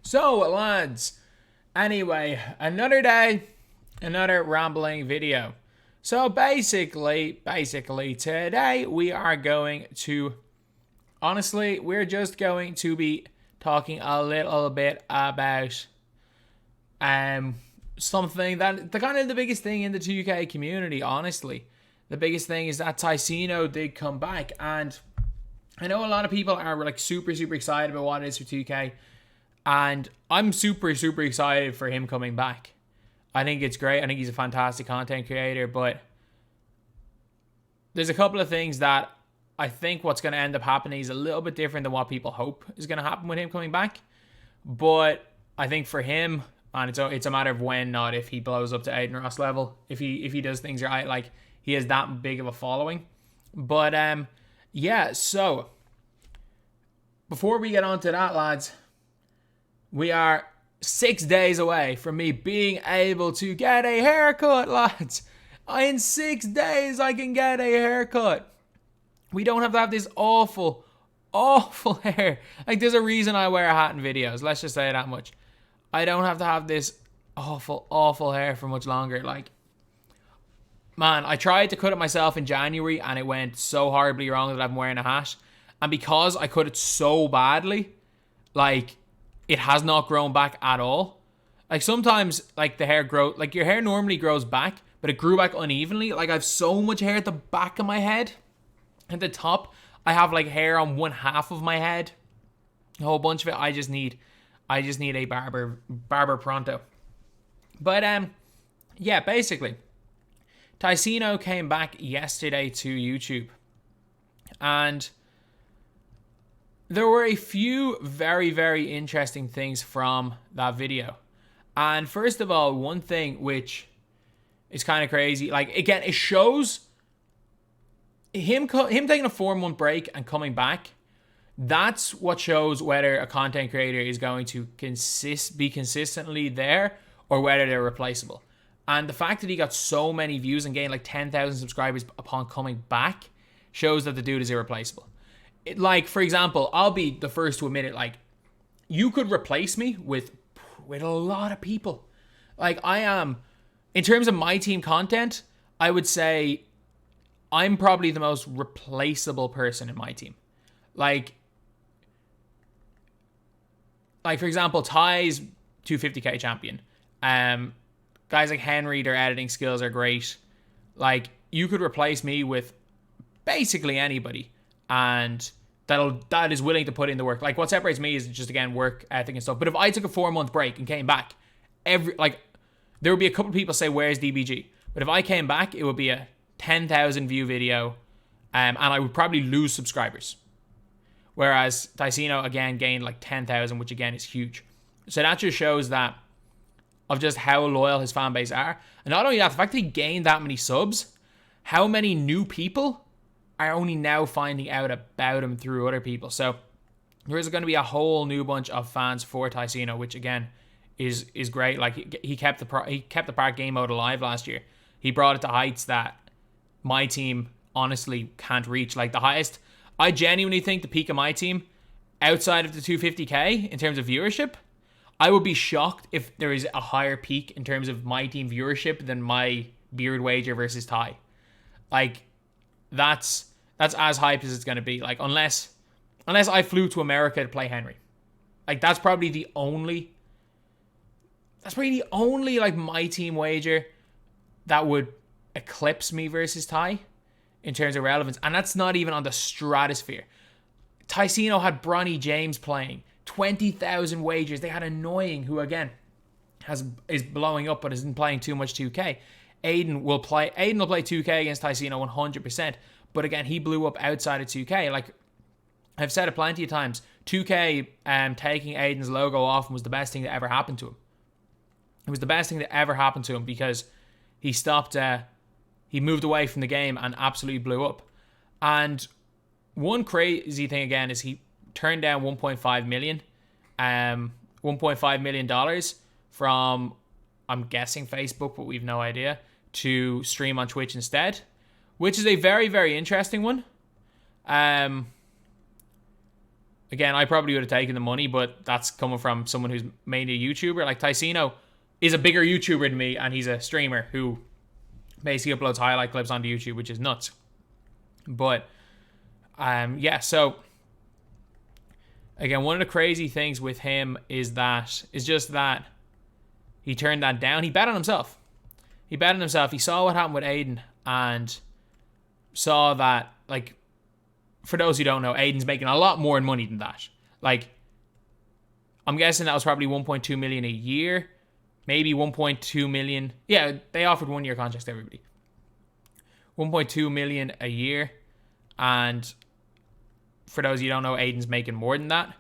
So, lads, anyway, another day, another rambling video. So basically, today we are going to, honestly, we're just going to be talking a little bit about something that the kind of the biggest thing in the 2K community, honestly. The biggest thing is that Tyceno did come back, and I know a lot of people are like super excited about what it is for 2K, and I'm super excited for him coming back. I think it's great. I think he's a fantastic content creator, but there's a couple of things that I think what's going to end up happening is a little bit different than what people hope is going to happen with him coming back. But I think for him, and it's a matter of when, not if, he blows up to Aiden Ross level. If he does things right, like he has that big of a following. But yeah. So before we get on to that, lads, we are 6 days away from me being able to get a haircut, lads. In 6 days, I can get a haircut. We don't have to have this awful hair. Like, there's a reason I wear a hat in videos. Let's just say that much. I don't have to have this awful hair for much longer. Like, man, I tried to cut it myself in January, and it went so horribly wrong that I'm wearing a hat. And because I cut it so badly, like, it has not grown back at all. Like, sometimes, like, the hair like, your hair normally grows back, but it grew back unevenly. Like, I have so much hair at the back of my head. At the top, I have, like, hair on one half of my head. A whole bunch of it. I just need a barber pronto. But, yeah, basically, Tyceno came back yesterday to YouTube. And there were a few very interesting things from that video. And first of all, one thing which is kind of crazy, like, again, it shows him taking a 4-month break and coming back. That's what shows whether a content creator is going to be consistently there or whether they're replaceable. And the fact that he got so many views and gained like 10,000 subscribers upon coming back shows that the dude is irreplaceable. Like, for example, I'll be the first to admit it, like, you could replace me with a lot of people. Like, I am, in terms of my team content, I would say I'm probably the most replaceable person in my team. Like for example, Ty's 250k champion. Guys like Henry, their editing skills are great. Like, you could replace me with basically anybody, and that is willing to put in the work. Like, what separates me is just, again, work ethic and stuff. But if I took a 4-month break and came back, there would be a couple of people say, where's DBG? But if I came back, it would be a 10,000 view video, and I would probably lose subscribers. Whereas Tyceno, again, gained like 10,000, which again is huge. So that just shows that of just how loyal his fan base are. And not only that, the fact that he gained that many subs, how many new people are only now finding out about him through other people. So there is going to be a whole new bunch of fans for Tyceno, which again is great. Like, he kept the park game mode alive last year. He brought it to heights that my team honestly can't reach. Like, the highest, I genuinely think the peak of my team outside of the 250k in terms of viewership, I would be shocked if there is a higher peak in terms of my team viewership than my beard wager versus Ty. Like, that's as hype as it's going to be. Like, unless I flew to America to play Henry. Like, that's probably the only like my team wager that would eclipse me versus Ty in terms of relevance. And that's not even on the stratosphere. Tyceno had Bronny James playing 20,000 wagers. They had Annoying, who again is blowing up but isn't playing too much 2K. Aiden will play 2K against Tyceno 100%. But again, he blew up outside of 2K. Like, I've said it plenty of times, 2K taking Aiden's logo off was the best thing that ever happened to him. It was the best thing that ever happened to him because he stopped, he moved away from the game and absolutely blew up. And one crazy thing again is he turned down $1.5 million, $1.5 million from, I'm guessing, Facebook, but we've no idea, to stream on Twitch instead, which is a very interesting one. Again, I probably would have taken the money, but that's coming from someone who's mainly a YouTuber. Like Tyceno is a bigger YouTuber than me, and he's a streamer who basically uploads highlight clips onto YouTube, which is nuts. But yeah, so again, one of the crazy things with him is just that he turned that down. He bet on himself. He saw what happened with Aiden and saw that, like, for those who don't know, Aiden's making a lot more money than that. Like, I'm guessing that was probably 1.2 million a year, maybe 1.2 million. Yeah, they offered 1 year contracts to everybody. 1.2 million a year. And for those of you who don't know, Aiden's making more than that.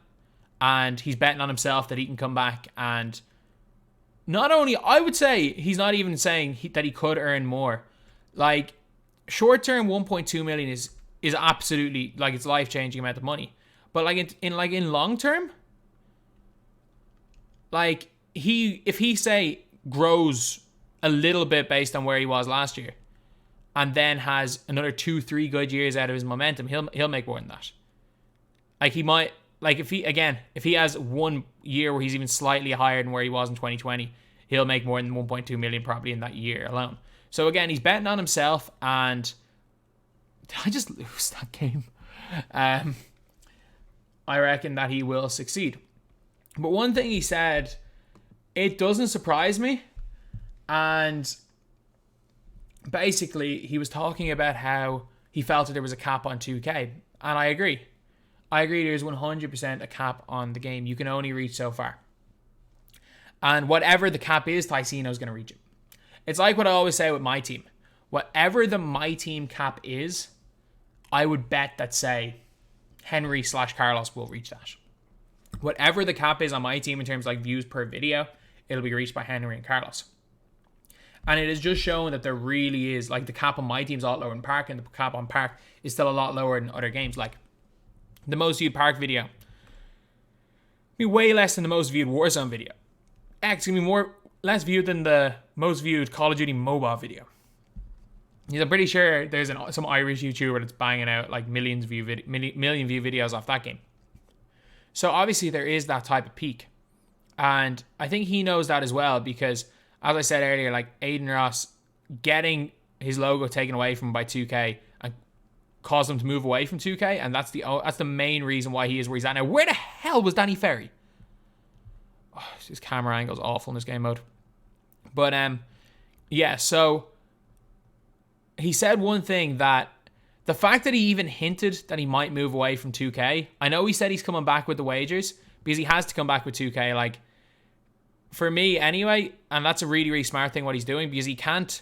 And he's betting on himself that he can come back and not only, I would say, he's not even saying that he could earn more. Like, short term 1.2 million is absolutely, like, it's life-changing amount of money. But like in long term, like, if he say grows a little bit based on where he was last year, and then has another 2-3 good years out of his momentum, he'll make more than that. Like, he might, like, if he has 1 year where he's even slightly higher than where he was in 2020, he'll make more than 1.2 million probably in that year alone. So again, he's betting on himself. And did I just lose that game? I reckon that he will succeed. But one thing he said, it doesn't surprise me. And basically, he was talking about how he felt that there was a cap on 2K. And I agree. There's 100% a cap on the game. You can only reach so far. And whatever the cap is, Tyceno's going to reach it. It's like what I always say with my team. Whatever the my team cap is, I would bet that, say, Henry/Carlos will reach that. Whatever the cap is on my team in terms of like views per video, it'll be reached by Henry and Carlos. And it is just showing that there really is, like, the cap on my team's a lot lower than Park, and the cap on Park is still a lot lower than other games. Like, the most viewed Park video be way less than the most viewed Warzone video. It's gonna be less viewed than the most viewed Call of Duty mobile video. Because I'm pretty sure there's some Irish YouTuber that's banging out like million view videos off that game. So obviously there is that type of peak, and I think he knows that as well, because as I said earlier, like, Aiden Ross getting his logo taken away from him by 2K and caused him to move away from 2K, and that's the main reason why he is where he's at now. Where the hell was Danny Ferry? Oh, his camera angle's awful in this game mode. But yeah, so he said one thing, that the fact that he even hinted that he might move away from 2K, I know he said he's coming back with the wagers, because he has to come back with 2K, like, for me anyway, and that's a really, really smart thing what he's doing, because he can't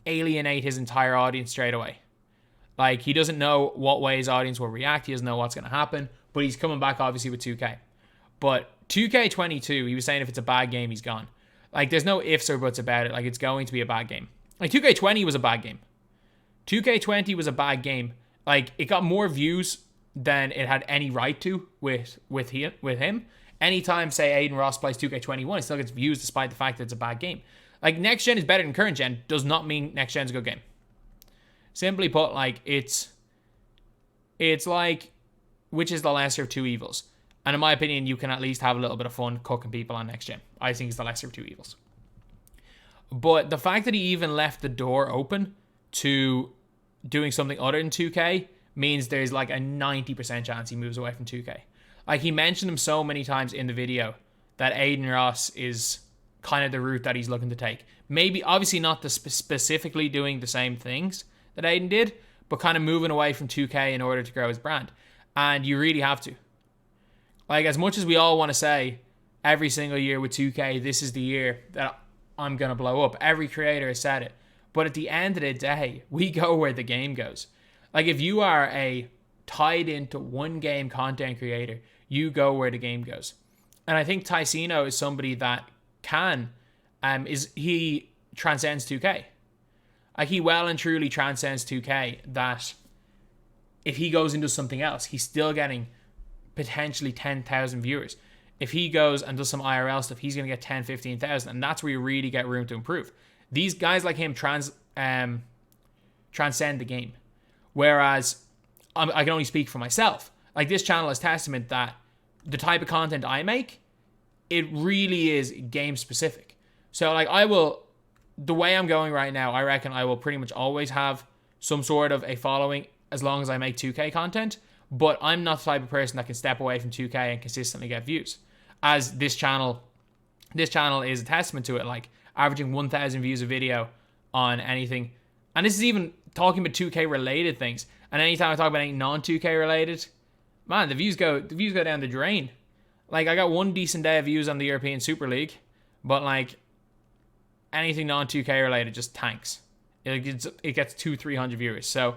alienate his entire audience straight away. Like, he doesn't know what way his audience will react, he doesn't know what's going to happen, but he's coming back obviously with 2K. But 2K22, he was saying if it's a bad game, he's gone. Like, there's no ifs or buts about it. Like, it's going to be a bad game. Like, 2K20 was a bad game. 2K20 was a bad game. Like, it got more views than it had any right to with him. Anytime, say, Aiden Ross plays 2K21, it still gets views despite the fact that it's a bad game. Like, next gen is better than current gen does not mean next gen's a good game. Simply put, like, it's like, which is the lesser of two evils? And in my opinion, you can at least have a little bit of fun cooking people on next gen. I think it's the lesser of two evils. But the fact that he even left the door open to doing something other than 2K means there's like a 90% chance he moves away from 2K. Like, he mentioned him so many times in the video that Aiden Ross is kind of the route that he's looking to take. Maybe, obviously not specifically doing the same things that Aiden did, but kind of moving away from 2K in order to grow his brand. And you really have to. Like, as much as we all want to say every single year with 2K, this is the year that I'm going to blow up. Every creator has said it. But at the end of the day, we go where the game goes. Like, if you are a tied into one game content creator, you go where the game goes. And I think Tyceno is somebody that he transcends 2K. Like, he well and truly transcends 2K, that if he goes into something else, he's still getting potentially 10,000 viewers. If he goes and does some IRL stuff, he's going to get 10, 15,000. And that's where you really get room to improve. These guys like him transcend the game. Whereas I can only speak for myself. like this channel is testament that the type of content I make, it really is game specific. So like the way I'm going right now, I reckon I will pretty much always have some sort of a following as long as I make 2K content, but I'm not the type of person that can step away from 2K and consistently get views. As this channel is a testament to it, like averaging 1,000 views a video on anything. And this is even talking about 2K related things. And anytime I talk about anything non-2K related, man, the views go down the drain. Like, I got one decent day of views on the European Super League, but like anything non-2K related just tanks. It gets 200-300 viewers. So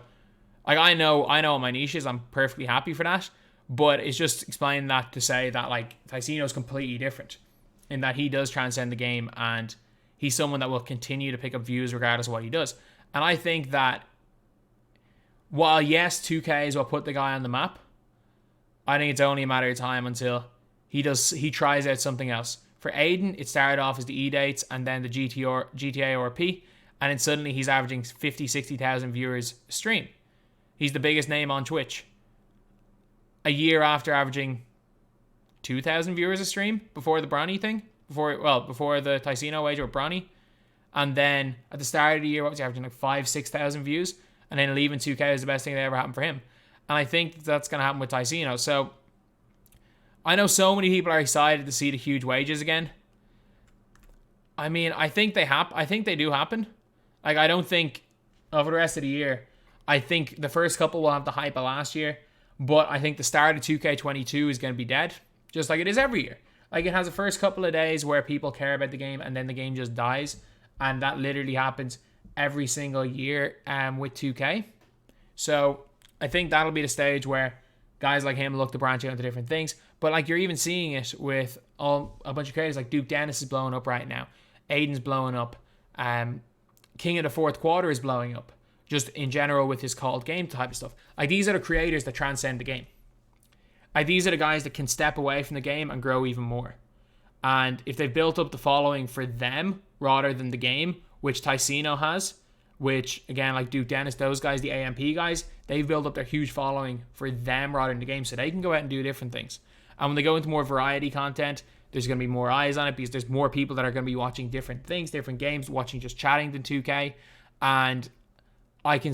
like I know what my niche is. I'm perfectly happy for that. But it's just explaining that to say that like Tyceno is completely different in that he does transcend the game, and he's someone that will continue to pick up views regardless of what he does. And I think that while yes, 2K is what put the guy on the map, I think it's only a matter of time until he tries out something else. For Aiden, it started off as the E-Dates and then the GTA RP, and then suddenly he's averaging 50,000-60,000 viewers a stream. He's the biggest name on Twitch. A year after averaging 2,000 viewers a stream before the Bronny thing, before the Tyceno wager with Bronny, and then at the start of the year, what was he averaging, like 5,000-6,000 views, and then leaving 2K was the best thing that ever happened for him. And I think that's going to happen with Tyceno. So I know so many people are excited to see the huge wages again. I mean, I think they do happen. Like, I don't think over the rest of the year, I think the first couple will have the hype of last year, but I think the start of 2K22 is going to be dead, just like it is every year. Like, it has the first couple of days where people care about the game, and then the game just dies, and that literally happens every single year with 2K. So I think that'll be the stage where guys like him look to branch out into different things. But like, you're even seeing it with a bunch of creators. Like Duke Dennis is blowing up right now. Aiden's blowing up. King of the Fourth Quarter is blowing up. Just in general with his called game type of stuff. Like, these are the creators that transcend the game. Like, these are the guys that can step away from the game and grow even more. And if they've built up the following for them rather than the game, which Tyceno has, which, again, like Duke Dennis, those guys, the AMP guys, they've built up their huge following for them rather than the game, so they can go out and do different things. And when they go into more variety content, there's going to be more eyes on it because there's more people that are going to be watching different things, different games, watching just chatting than 2K. And I think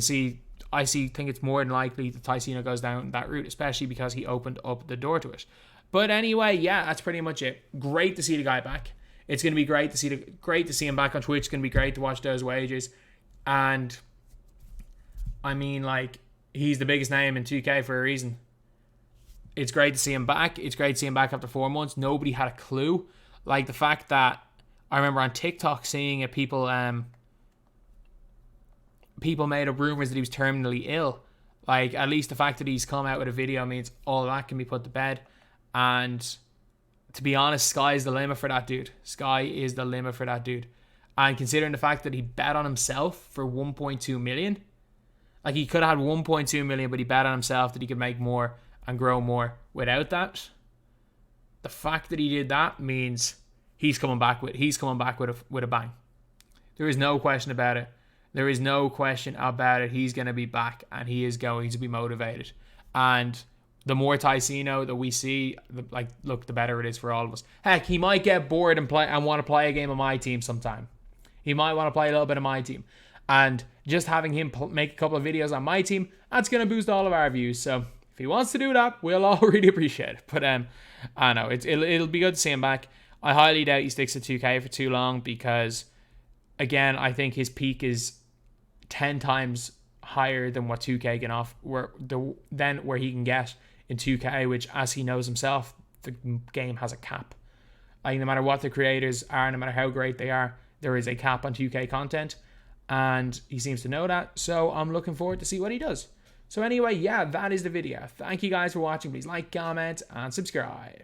it's more than likely that Tyceno goes down that route, especially because he opened up the door to it. But anyway, yeah, that's pretty much it. Great to see the guy back. It's going to be great to see him back on Twitch. It's going to be great to watch those wages. And I mean, like, he's the biggest name in 2K for a reason. It's great to see him back. It's great to see him back after 4 months. Nobody had a clue. Like, the fact that I remember on TikTok seeing it, people made up rumors that he was terminally ill. Like, at least the fact that he's come out with a video means all that can be put to bed. And to be honest, sky is the limit for that dude. Sky is the limit for that dude. And considering the fact that he bet on himself for 1.2 million, like, he could have had 1.2 million, but he bet on himself that he could make more and grow more without that. The fact that he did that means he's coming back with a bang. There is no question about it. There is no question about it. He's going to be back, and he is going to be motivated. And the more Tyceno that we see, the better it is for all of us. Heck, he might get bored and want to play a game of my team sometime. He might want to play a little bit of my team. And just having him make a couple of videos on my team, that's going to boost all of our views. So if he wants to do that, we'll all really appreciate it. But I don't know, it'll be good to see him back. I highly doubt he sticks to 2K for too long because, again, I think his peak is 10 times higher than what 2K can off, where he can get in 2K, which, as he knows himself, the game has a cap. Like, no matter what the creators are, no matter how great they are, there is a cap on 2K content, and he seems to know that, so I'm looking forward to see what he does. So anyway, yeah, that is the video. Thank you guys for watching. Please like, comment, and subscribe.